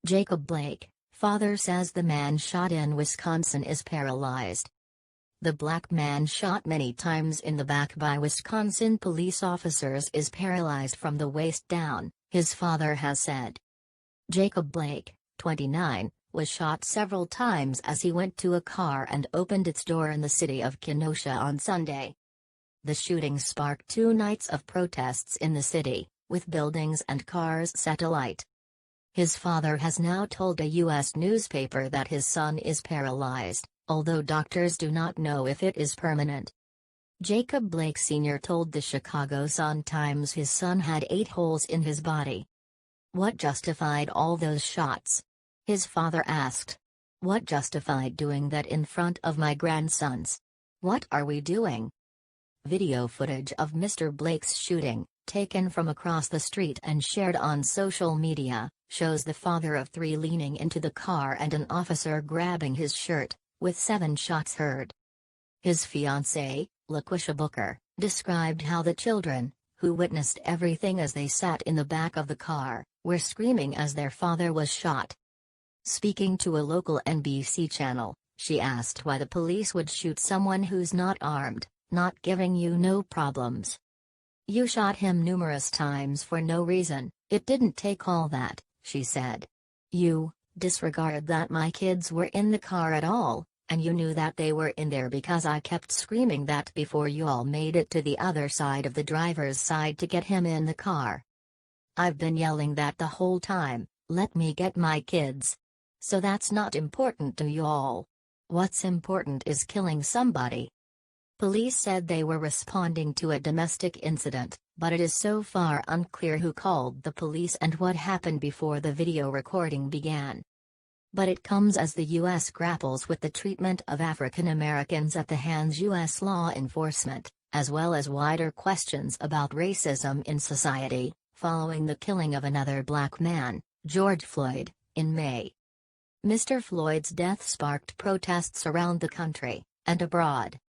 Jacob Blake, father says the man shot in Wisconsin is paralyzed. The black man shot many times in the back by Wisconsin police officers is paralyzed from the waist down, his father has said. Jacob Blake, 29, was shot several times as he went to a car and opened its door in the city of Kenosha on Sunday. The shooting sparked 2 nights of protests in the city, with buildings and cars set alight. His father has now told a U.S. newspaper that his son is paralyzed, although doctors do not know if it is permanent. Jacob Blake Sr. told the Chicago Sun-Times his son had 8 holes in his body. What justified all those shots? His father asked. What justified doing that in front of my grandsons? What are we doing? Video footage of Mr. Blake's shooting, taken from across the street and shared on social media, shows the father of 3 leaning into the car and an officer grabbing his shirt, with 7 shots heard. His fiancée, Laquisha Booker, described how the children, who witnessed everything as they sat in the back of the car, were screaming as their father was shot. Speaking to a local NBC channel, she asked why the police would shoot someone who's not armed, not giving you no problems. You shot him numerous times for no reason, it didn't take all that, she said. You disregard that my kids were in the car at all, and you knew that they were in there because I kept screaming that before you all made it to the other side of the driver's side to get him in the car. I've been yelling that the whole time, let me get my kids. So that's not important to you all. What's important is killing somebody. Police said they were responding to a domestic incident, but it is so far unclear who called the police and what happened before the video recording began. But it comes as the U.S. grapples with the treatment of African Americans at the hands U.S. law enforcement, as well as wider questions about racism in society, following the killing of another black man, George Floyd, in May. Mr. Floyd's death sparked protests around the country, and abroad.